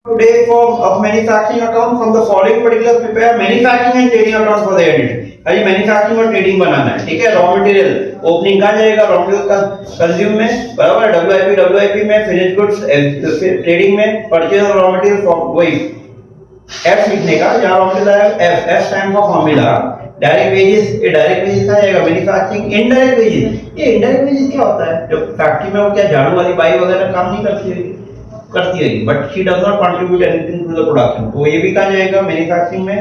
Today form of manufacturing account from the following particulars prepare manufacturing and trading account for the entity. खाली manufacturing और trading बनाना है, ठीक है। Raw material opening कहाँ जाएगा, raw material का कंज्यूम में, बराबर। डब्ल्यूआईपी में, फिनिश गुड्स ट्रेडिंग में, परचेज ऑफ रॉ मटेरियल वही एफ लिखने का, जहां रॉ मटेरियल आएगा F stand for formula. Direct wages, ये डायरेक्ट वेजेस कहाँ जाएगा, मैन्युफैक्चरिंग। इनडायरेक्ट वेजेस, ये इनडायरेक्ट वेजेस क्या होता है, जब फैक्ट्री में वो क्या झाड़ू वाली बाई वगैरह काम नहीं करती है, but she does not contribute anything to the production, तो ये भी कहाँ जाएगा, मैन्युफैक्चरिंग में।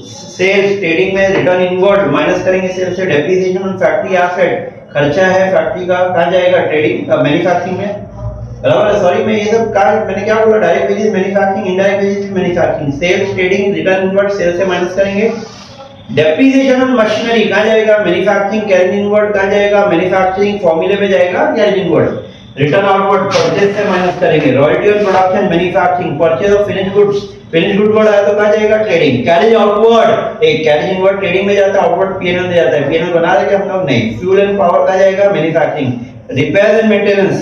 सेल्स ट्रेडिंग में रिटर्न इनवर्ड माइनस करेंगे सेल्स से, डेप्रिसिएशन ऑन फैक्ट्री एसेट, खर्चा है फैक्ट्री का, कहाँ जाएगा, ट्रेडिंग मैन्युफैक्चरिंग में, बराबर। सॉरी मैं ये सब का मैंने क्या बोला, direct wages manufacturing, indirect wages manufacturing, sales trading return inward sales से माइनस करेंगे। डेप्रिसिएशन ऑन मशीनरी कहाँ जाएगा, मैन्युफैक्चरिंग, कैरिज इनवर्ड कहाँ जाएगा, मैन्युफैक्चरिंग फॉर्मूले में जाएगा, carriage inward. Return outward purchase से माइनस करेंगे। Royalty on production manufacturing, purchase of finish goods, finish good word आया तो कहां जाएगा, ट्रेडिंग। कैरिज आउटवर्ड, एक कैरिज इनवर्ड ट्रेडिंग में जाता है, आउटवर्ड पीएनएल में जाता है, पीएनएल बना रहे हम लोग नहीं। फ्यूल एंड पावर कहां जाएगा, manufacturing. Repair and maintenance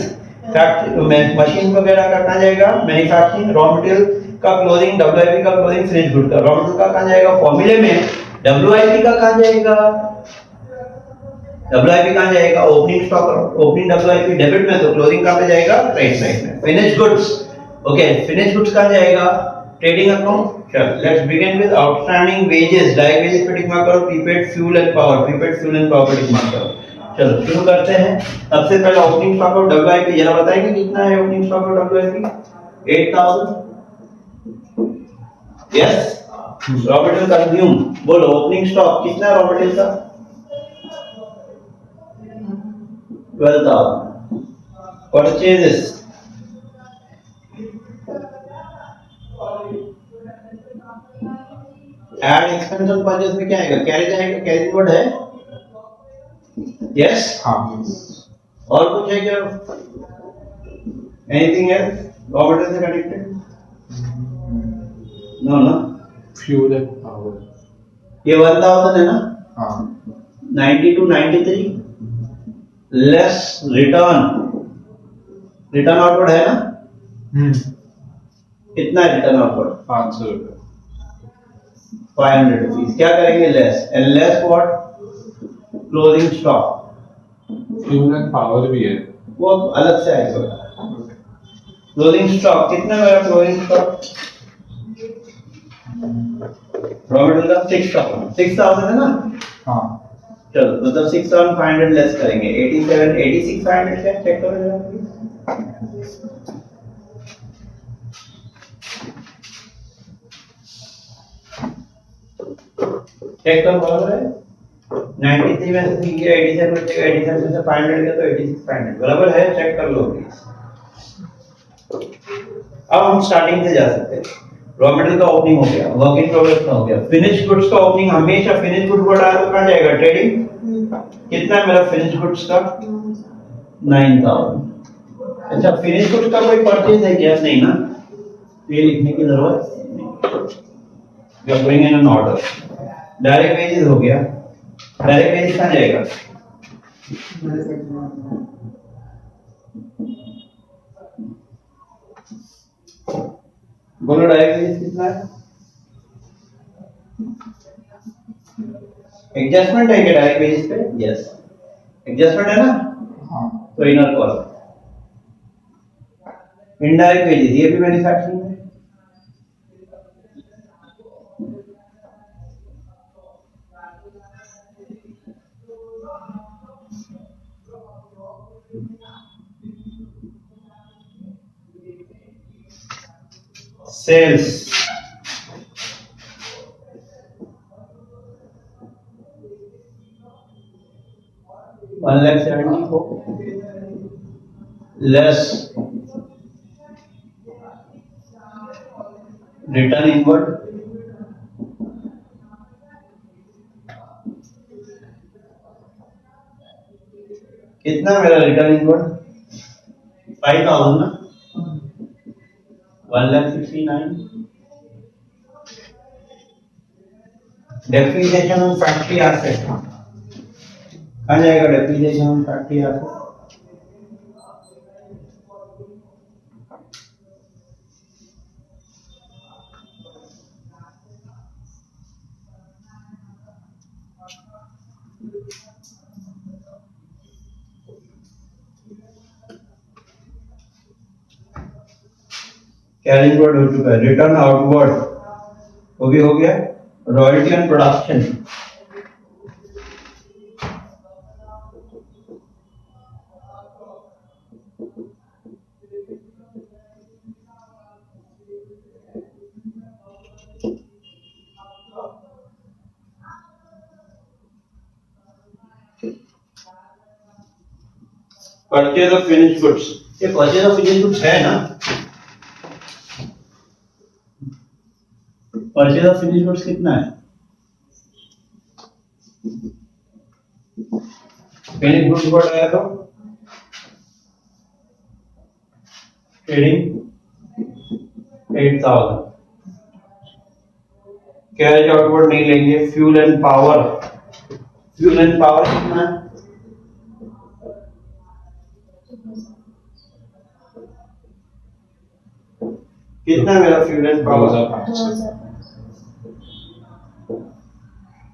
factory machine वगैरह का कहां जाएगा, मैन्युफैक्चरिंग। रॉ मटेरियल का क्लोजिंग, डब्ल्यूआईपी का क्लोजिंग, फिनिश गुड का, रॉ मटेरियल का कहां जाएगा, फॉर्मूले में। डब्ल्यूआईपी का कहां जाएगा, डब्ल्यूआईपी कहां जाएगा, opening stock, opening WIP debit में, तो क्लोजिंग कहां पे जाएगा, क्रेडिट साइड में। Finish goods, okay finish goods कहां जाएगा, ट्रेडिंग अकाउंट। चलो let's begin with outstanding wages. Direct wages पे टिक मार्क करो, prepaid fuel and power, prepaid fuel and power पे टिक मार्क करो। चलो शुरू करते हैं। सबसे पहले ओपनिंग स्टॉक ऑफ डब्ल्यूआईपी, जरा बताएंगे कितना है opening stock of WIP, 8000। Yes, raw material consume, बोलो ओपनिंग स्टॉक कितना है रॉ मटेरियल का, 12,000। Purchases, add expense on purchase में क्या आएगा, कैरेज आएगा, कैरेज वर्ड है। यस हाँ, और कुछ है क्या, एनीथिंग एल्स रॉ मटेरियल से कनेक्टेड, नो ना। फ्यूल एंड पावर, ये 1000 है ना, हाँ। 90 to 93 less return, return outward है ना, कितना है रिटर्न आउटवर्ड, 500 रुपए, 500 रुपीज। क्या करेंगे, less, and less what, closing stock. Fuel and power भी है, वो अलग से आएगा। क्लोजिंग स्टॉक कितना मेरा, क्लोजिंग स्टॉक रॉ मटेरियल का 6000 है ना, हाँ। चलो मतलब 6500 लेस करेंगे, 87 86,500 क्या, चेक करो जरा प्लीज। चेक करो, बराबर है। 93 में से ठीक है, 87 में से 87 में से 500 का तो 86,500 बराबर है, चेक कर लो प्लीज। अब हम स्टार्टिंग से जा सकते हैं। रॉ मटेरियल का ओपनिंग हो गया, वर्क इन प्रोग्रेस का हो गया, फिनिश गुड्स का ओपनिंग, हमेशा फिनिश गुड वर्ड आया तो कहां जाएगा, ट्रेडिंग। कितना है मेरा फिनिश गुड्स का, 9000। अच्छा फिनिश गुड्स का कोई परचेज है क्या, नहीं ना, ये लिखने की जरूरत नहीं, we are going in an order. Direct wages हो गया, डायरेक्ट वेजेस कहां जाएगा, बोलो डायरेक्ट वेजेस कितना है, एडजस्टमेंट है क्या डायरेक्ट वेजेस पे, यस एडजस्टमेंट है ना, हाँ। तो इनर कॉलम। इनडायरेक्ट वेजेस ये भी मैन्युफैक्चरिंग है, सेल्स, $1,74,000 लेस रिटर्न इनवर्ड, कितना मेरा रिटर्न इनवर्ड, 5,000 ना, 1,69,000। डेप्रिसिएशन ऑन फैक्ट्री एसेट कहां जाएगा, depreciation on factory asset, carrying word हो चुका है, रिटर्न आउटवर्ड वो भी हो गया, royalty on production purchase of finish goods, ये परचेज ऑफ फिनिश गुड्स है ना, परचेज ऑफ फिनिश गुड्स कितना है, फिनिश गुड्स वर्ड आया तो ट्रेडिंग 8000, कैश आउटवर्ड नहीं लेंगे, fuel and power, fuel and power कितना है, कितना है मेरा fuel and power, 2500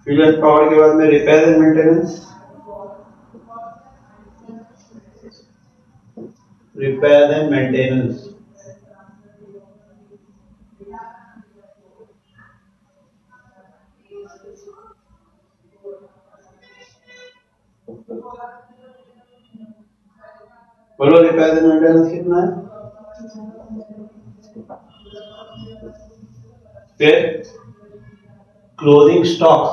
fuel and power के बाद में repair and maintenance, repair and maintenance बोलो, रिपेयर एंड मेंटेनेंस कितना है, फिर closing stock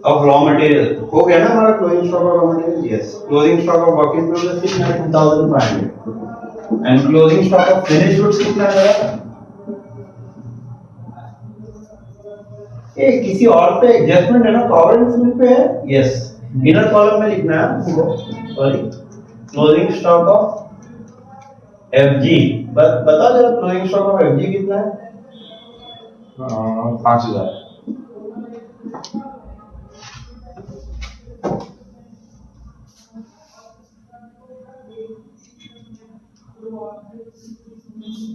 of raw material हो गया ना हमारा, closing stock of raw material, yes, closing stock of work in progress कितना है 2500 and closing stock of finish goods कितना है, ये किसी और पे एडजस्टमेंट है ना, पावर एंड फ्यूल पे है, यस, इनर कॉलम में लिखना है हमको, sorry, closing stock of FG, बता जरा क्लोजिंग स्टॉक ऑफ एफजी कितना है, 5000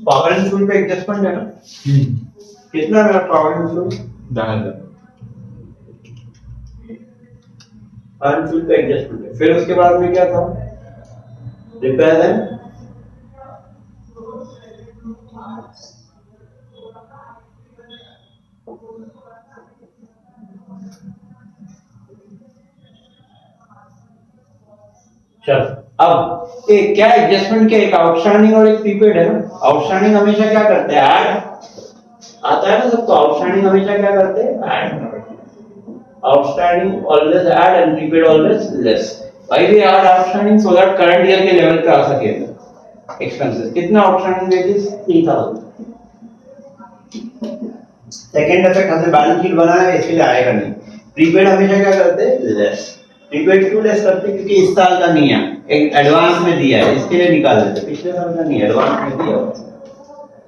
पावर एंड फ्यूल पे एडजस्टमेंट है ना, कितना है मेरा power and fuel, 10,000 power and fuel पे एडजस्टमेंट है, फिर उसके बाद में क्या था, रिपेयर एंड चल, अब एक क्या एडजस्टमेंट के, एक आउटस्टैंडिंग और एक प्रीपेड है ना, आउटस्टैंडिंग हमेशा क्या करते हैं, ऐड आता है ना सबको, आउटस्टैंडिंग हमेशा क्या करते हैं, add, outstanding always add and prepaid always less, भाई भी add outstanding so that current year के लेवल पे आ सके एक्सपेंसेस, कितना आउटस्टैंडिंग वेजेस 3000, सेकंड इफेक्ट हमने बैलेंस शीट बनाया है इसके लिए आएगा नहीं, प्रीपेड हमेशा क्या करते हैं, लेस, प्रीपेड क्यों लेस करते हैं, क्योंकि इस साल का नहीं है, एक एडवांस में दिया है इसके लिए निकाल देते, पिछले साल का नहीं है, एडवांस में दिया है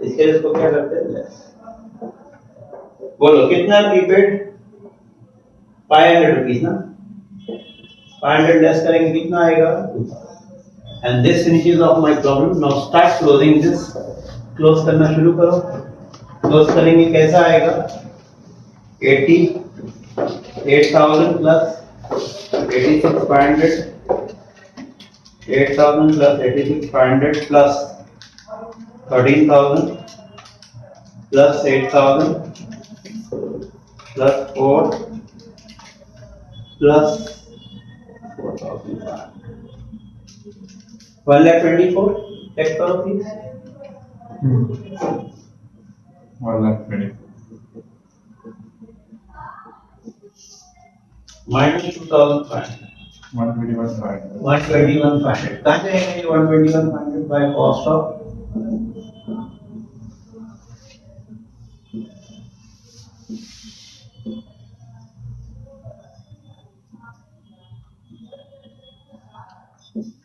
इसके लिए इसको क्या करते हैं, लेस, बोलो कितना प्रीपेड 500 रुपीस ना, 500 लेस करेंगे कितना आएगा, and this finishes of my problem, now start closing this, close करना शुरू करो, क्लोज करेंगे कैसा आएगा, 80,000 plus 86,500, 8,000 plus 86,500 plus 13,000 plus 8,000 plus 4 plus 4,500, 1,24,000, check करो प्लीज, 1,20,000 minus 2,500, 121,500 121,500, कहाँ जाएगा ये 121,500 by cost of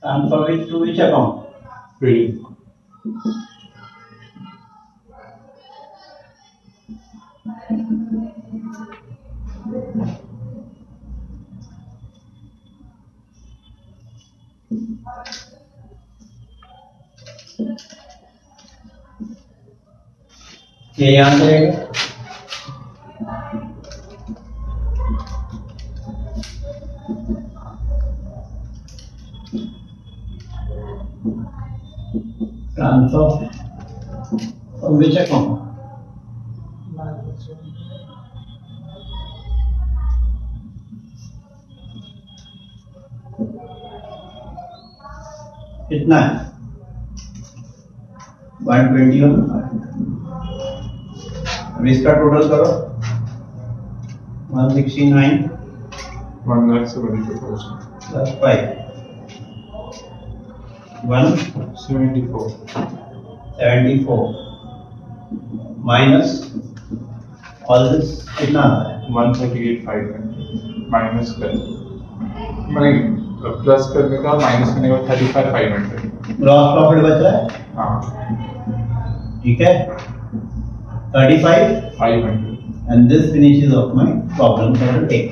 transfer which to which account, trading ये यहाँ जाएगा, From which account? कितना है? 121। अब इसका टोटल करो। 169 1,72,000. plus 5 74. 174 minus all this कितना आता है? 138,500 माइनस कर नहीं प्लस करने का माइनस करने का 35,500. ग्रॉस प्रॉफिट बच रहा है, हाँ ठीक है, 35 500. and this finishes off my problem for the day.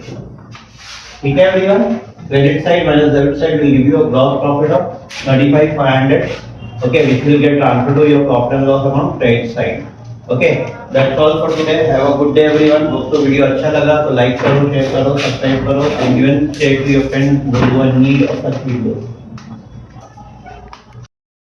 ठीक है everyone, credit side minus debit side will give you a gross profit of 35,500, okay, which will get transferred to your profit and loss account credit side. Okay, that's all for today. Have a good day everyone. Hope तो video अच्छा लगा तो like करो, share करो, subscribe करो and even share to your friends who are in need of such videos.